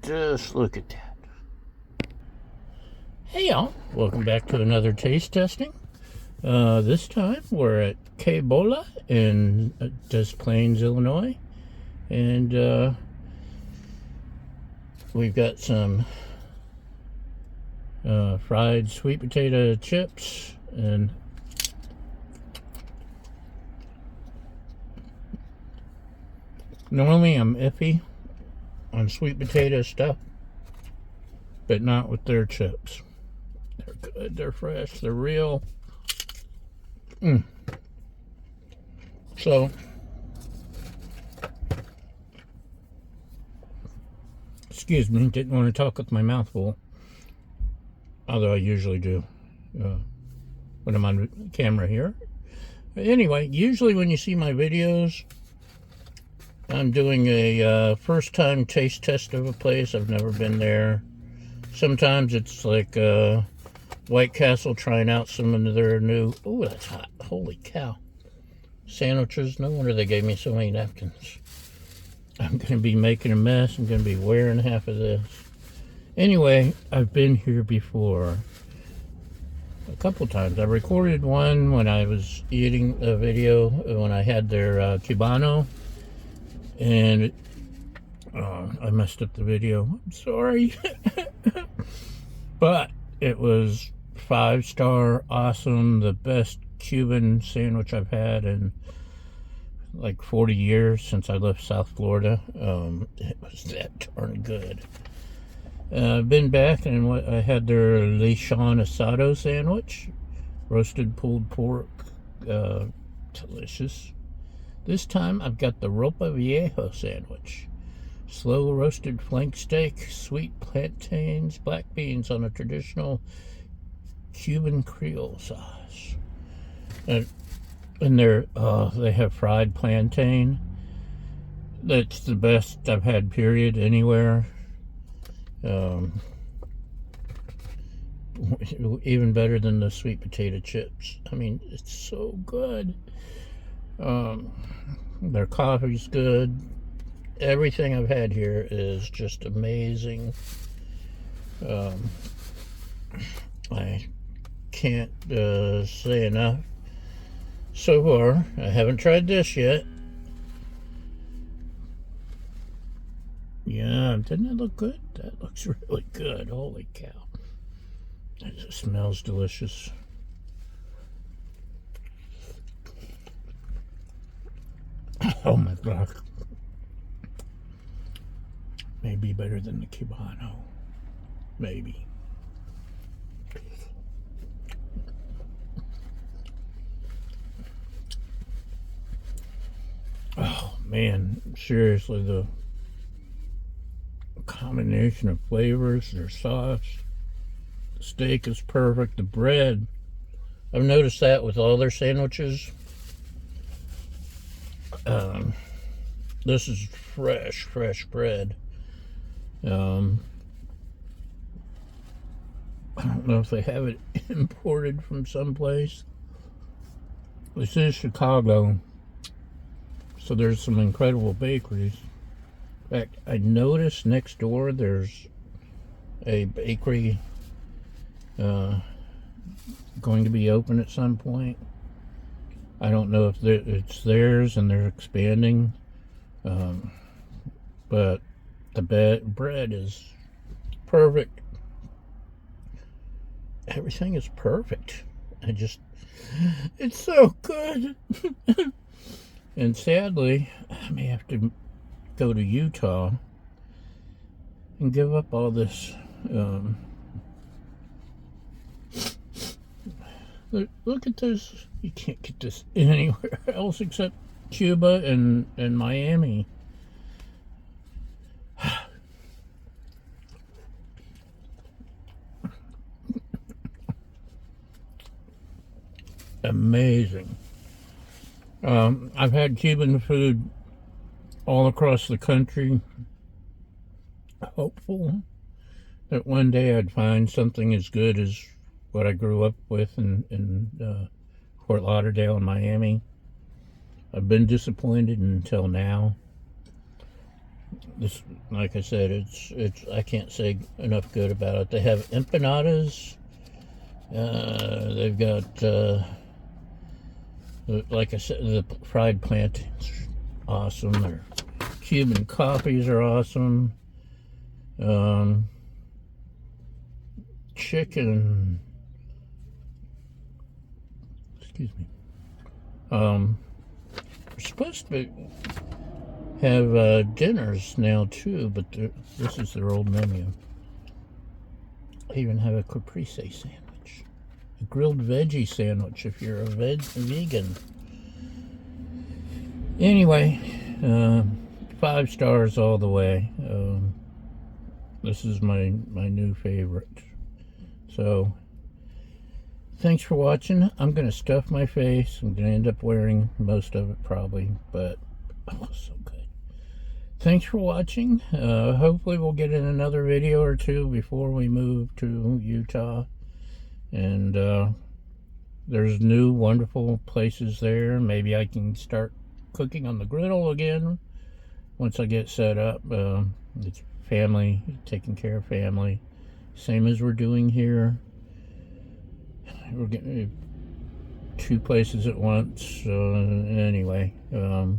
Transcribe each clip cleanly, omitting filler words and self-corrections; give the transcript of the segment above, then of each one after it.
Just look at that. Hey y'all, welcome back to another taste testing. This time we're at Bola in Des Plaines, Illinois. And we've got some fried sweet potato chips and normally I'm iffy on sweet potato stuff, but not with their chips. They're good, they're fresh, they're real. So, excuse me, didn't want to talk with my mouth full, although I usually do when I'm on camera here. But anyway, usually when you see my videos, I'm doing a first time taste test of a place. I've never been there. Sometimes it's like White Castle trying out some of their new, oh that's hot, holy cow, sandwiches. No wonder they gave me so many napkins. I'm going to be making a mess. I'm going to be wearing half of this. Anyway, I've been here before a couple times. I recorded one when I was eating a video when I had their Cubano. And I messed up the video. I'm sorry. But it was 5-star, awesome, the best Cuban sandwich I've had in like 40 years since I left South Florida. It was that darn good. I've been back and I had their lechon asado sandwich, roasted pulled pork, delicious. This time I've got the Ropa Vieja sandwich. Slow roasted flank steak, sweet plantains, black beans on a traditional Cuban Creole sauce. And they have fried plantain. That's the best I've had, period, anywhere. Even better than the sweet potato chips. I mean, it's so good. Their coffee's good. Everything I've had here is just amazing. I can't say enough so far. I haven't tried this yet. Yeah, didn't it look good? That looks really good. Holy cow. It just smells delicious. Oh my gosh. Maybe better than the Cubano. Maybe. Oh man, seriously, the combination of flavors, their sauce, the steak is perfect, the bread. I've noticed that with all their sandwiches. This is fresh bread. I don't know if they have it imported from someplace. This is Chicago, so there's some incredible bakeries. In fact, I noticed next door there's a bakery going to be open at some point. I don't know if it's theirs and they're expanding, but the bread is perfect. Everything is perfect. It's so good. And sadly, I may have to go to Utah and give up all this. Look at this. You can't get this anywhere else except Cuba and Miami. Amazing. I've had Cuban food all across the country. Hopeful that one day I'd find something as good as what I grew up with in Fort Lauderdale and Miami. I've been disappointed until now. This, like I said, it's I can't say enough good about it. They have empanadas. They've got, like I said, the fried plantains, awesome. Their Cuban coffees are awesome. Chicken. Excuse me. We're supposed to have dinners now too, but this is their old menu. They even have a caprese sandwich, a grilled veggie sandwich if you're a vegan. Anyway, 5 stars all the way. This is my new favorite. So, thanks for watching. I'm going to stuff my face. I'm going to end up wearing most of it probably, but oh, so good. Thanks for watching. Hopefully we'll get in another video or two before we move to Utah. And there's new wonderful places there. Maybe I can start cooking on the griddle again once I get set up. It's family, taking care of family, same as we're doing here. We're getting 2 places at once. Anyway, the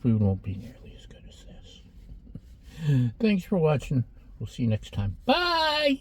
food won't be nearly as good as this. Thanks for watching. We'll see you next time. Bye!